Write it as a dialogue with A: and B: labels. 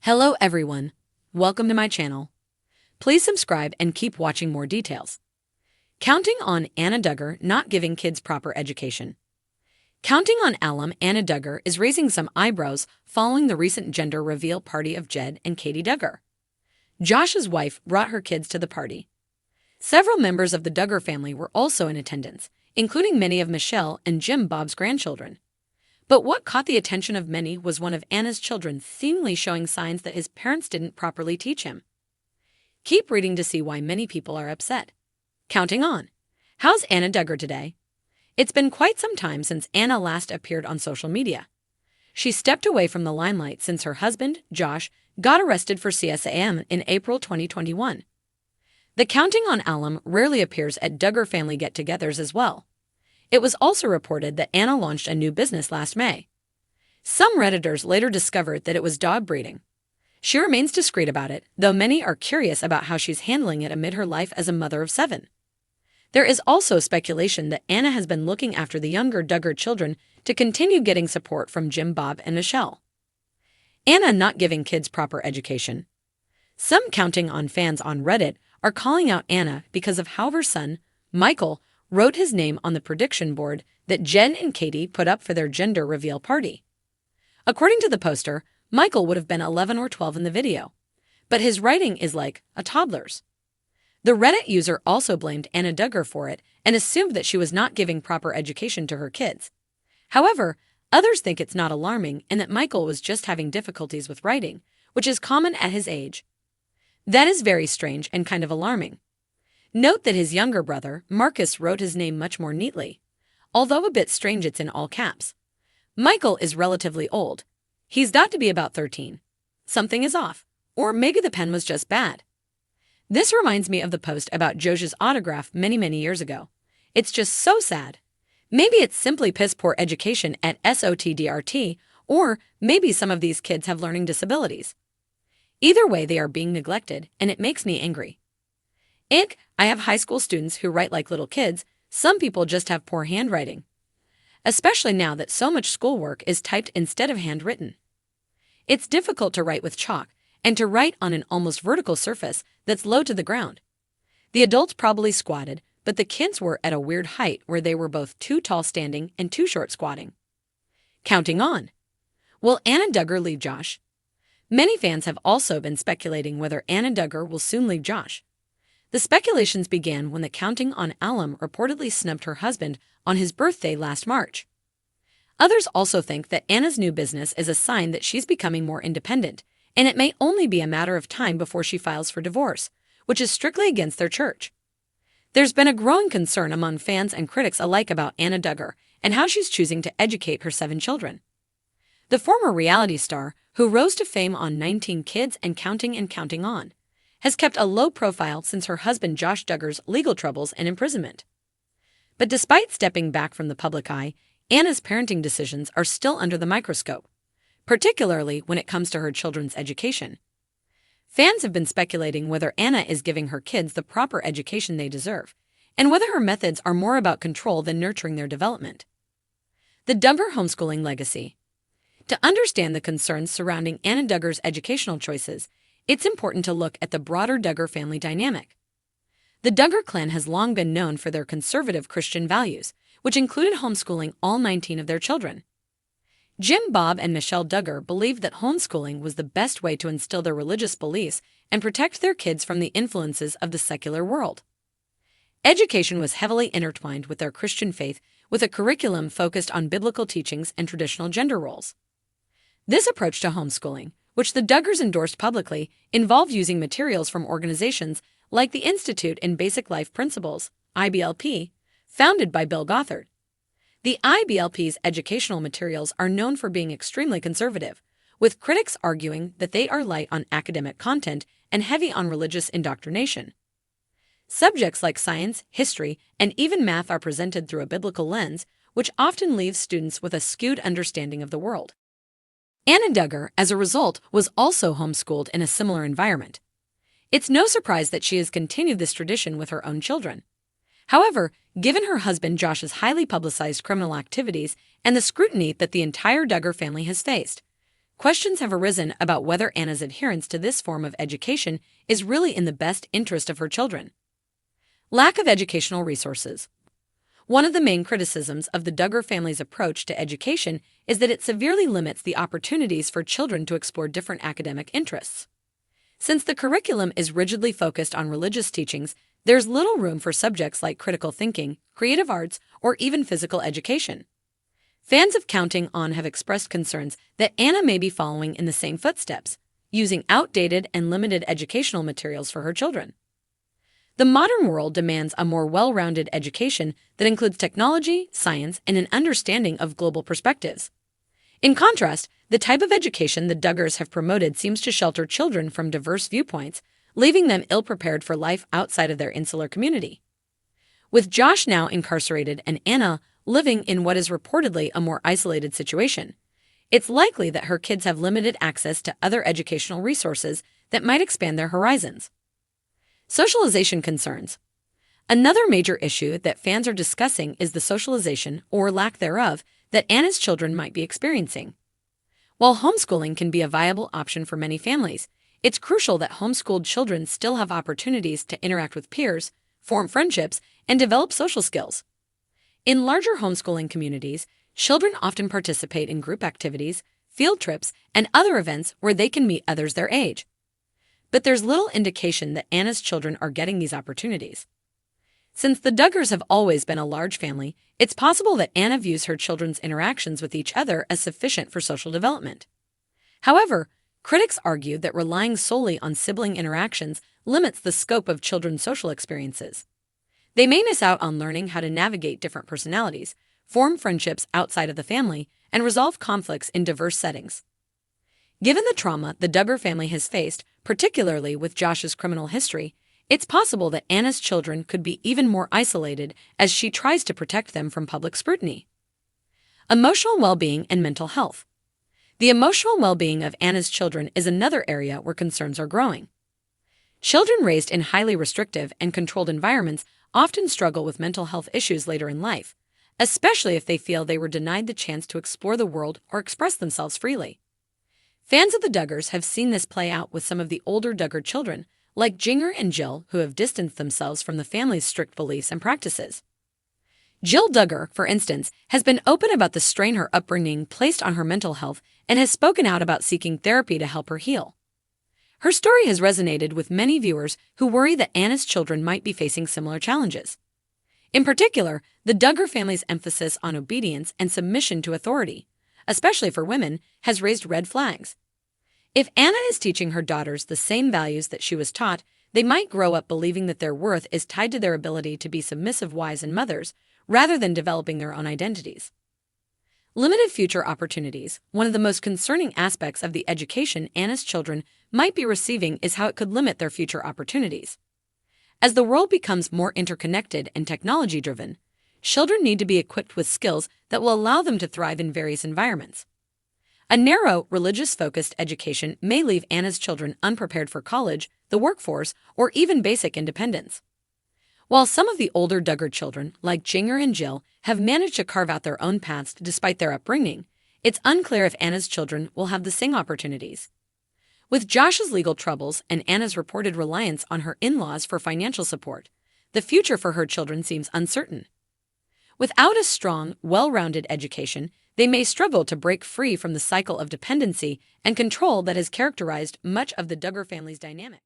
A: Hello everyone, welcome to my channel. Please subscribe and keep watching more details. Counting on Anna Duggar not giving kids proper education. Counting on alum Anna Duggar is raising some eyebrows following the recent gender reveal party of Jed and Katie Duggar. Josh's wife brought her kids to the party. Several members of the Duggar family were also in attendance, including many of Michelle and Jim Bob's grandchildren. But what caught the attention of many was one of Anna's children seemingly showing signs that his parents didn't properly teach him. Keep reading to see why many people are upset. Counting on. How's Anna Duggar today? It's been quite some time since Anna last appeared on social media. She stepped away from the limelight since her husband, Josh, got arrested for CSAM in April 2021. The Counting on alum rarely appears at Duggar family get-togethers as well. It was also reported that Anna launched a new business last May. Some Redditors later discovered that it was dog breeding. She remains discreet about it, though many are curious about how she's handling it amid her life as a mother of 7. There is also speculation that Anna has been looking after the younger Duggar children to continue getting support from Jim Bob and Michelle. Anna not giving kids proper education. Some Counting on fans on Reddit are calling out Anna because of how her son, Michael, wrote his name on the prediction board that Jen and Katie put up for their gender reveal party. According to the poster, Michael would have been 11 or 12 in the video, but his writing is like a toddler's. The Reddit user also blamed Anna Duggar for it and assumed that she was not giving proper education to her kids. However, others think it's not alarming and that Michael was just having difficulties with writing, which is common at his age. That is very strange and kind of alarming. Note that his younger brother, Marcus, wrote his name much more neatly. Although a bit strange, it's in all caps. Michael is relatively old. He's got to be about 13. Something is off. Or maybe the pen was just bad. This reminds me of the post about Josh's autograph many years ago. It's just so sad. Maybe it's simply piss-poor education at SOTDRT, or maybe some of these kids have learning disabilities. Either way, they are being neglected, and it makes me angry. I have high school students who write like little kids. Some people just have poor handwriting. Especially now that so much schoolwork is typed instead of handwritten. It's difficult to write with chalk and to write on an almost vertical surface that's low to the ground. The adults probably squatted, but the kids were at a weird height where they were both too tall standing and too short squatting. Counting on. Will Anna Duggar leave Josh? Many fans have also been speculating whether Anna Duggar will soon leave Josh. The speculations began when the Counting on alum reportedly snubbed her husband on his birthday last March. Others also think that Anna's new business is a sign that she's becoming more independent, and it may only be a matter of time before she files for divorce, which is strictly against their church. There's been a growing concern among fans and critics alike about Anna Duggar and how she's choosing to educate her 7 children. The former reality star, who rose to fame on 19 Kids and Counting On, has kept a low profile since her husband Josh Duggar's legal troubles and imprisonment. But despite stepping back from the public eye, Anna's parenting decisions are still under the microscope, particularly when it comes to her children's education. Fans have been speculating whether Anna is giving her kids the proper education they deserve, and whether her methods are more about control than nurturing their development. The Duggar homeschooling legacy. To understand the concerns surrounding Anna Duggar's educational choices, it's important to look at the broader Duggar family dynamic. The Duggar clan has long been known for their conservative Christian values, which included homeschooling all 19 of their children. Jim Bob and Michelle Duggar believed that homeschooling was the best way to instill their religious beliefs and protect their kids from the influences of the secular world. Education was heavily intertwined with their Christian faith, with a curriculum focused on biblical teachings and traditional gender roles. This approach to homeschooling, which the Duggars endorsed publicly, involved using materials from organizations like the Institute in Basic Life Principles, IBLP, founded by Bill Gothard. The IBLP's educational materials are known for being extremely conservative, with critics arguing that they are light on academic content and heavy on religious indoctrination. Subjects like science, history, and even math are presented through a biblical lens, which often leaves students with a skewed understanding of the world. Anna Duggar, as a result, was also homeschooled in a similar environment. It's no surprise that she has continued this tradition with her own children. However, given her husband Josh's highly publicized criminal activities and the scrutiny that the entire Duggar family has faced, questions have arisen about whether Anna's adherence to this form of education is really in the best interest of her children. Lack of educational resources. One of the main criticisms of the Duggar family's approach to education is that it severely limits the opportunities for children to explore different academic interests. Since the curriculum is rigidly focused on religious teachings, there's little room for subjects like critical thinking, creative arts, or even physical education. Fans of Counting On have expressed concerns that Anna may be following in the same footsteps, using outdated and limited educational materials for her children. The modern world demands a more well-rounded education that includes technology, science, and an understanding of global perspectives. In contrast, the type of education the Duggars have promoted seems to shelter children from diverse viewpoints, leaving them ill-prepared for life outside of their insular community. With Josh now incarcerated and Anna living in what is reportedly a more isolated situation, it's likely that her kids have limited access to other educational resources that might expand their horizons. Socialization concerns. Another major issue that fans are discussing is the socialization, or lack thereof, that Anna's children might be experiencing. While homeschooling can be a viable option for many families, it's crucial that homeschooled children still have opportunities to interact with peers, form friendships, and develop social skills. In larger homeschooling communities, children often participate in group activities, field trips, and other events where they can meet others their age. But there's little indication that Anna's children are getting these opportunities. Since the Duggars have always been a large family, it's possible that Anna views her children's interactions with each other as sufficient for social development. However, critics argue that relying solely on sibling interactions limits the scope of children's social experiences. They may miss out on learning how to navigate different personalities, form friendships outside of the family, and resolve conflicts in diverse settings. Given the trauma the Duggar family has faced, particularly with Josh's criminal history, it's possible that Anna's children could be even more isolated as she tries to protect them from public scrutiny. Emotional well-being and mental health. The emotional well-being of Anna's children is another area where concerns are growing. Children raised in highly restrictive and controlled environments often struggle with mental health issues later in life, especially if they feel they were denied the chance to explore the world or express themselves freely. Fans of the Duggars have seen this play out with some of the older Duggar children, like Jinger and Jill, who have distanced themselves from the family's strict beliefs and practices. Jill Duggar, for instance, has been open about the strain her upbringing placed on her mental health and has spoken out about seeking therapy to help her heal. Her story has resonated with many viewers who worry that Anna's children might be facing similar challenges. In particular, the Duggar family's emphasis on obedience and submission to authority, especially for women, has raised red flags. If Anna is teaching her daughters the same values that she was taught, they might grow up believing that their worth is tied to their ability to be submissive wives and mothers, rather than developing their own identities. Limited future opportunities. One of the most concerning aspects of the education Anna's children might be receiving is how it could limit their future opportunities. As the world becomes more interconnected and technology-driven, children need to be equipped with skills that will allow them to thrive in various environments. A narrow, religious-focused education may leave Anna's children unprepared for college, the workforce, or even basic independence. While some of the older Duggar children, like Jinger and Jill, have managed to carve out their own paths despite their upbringing, it's unclear if Anna's children will have the same opportunities. With Josh's legal troubles and Anna's reported reliance on her in-laws for financial support, the future for her children seems uncertain. Without a strong, well-rounded education, they may struggle to break free from the cycle of dependency and control that has characterized much of the Duggar family's dynamic.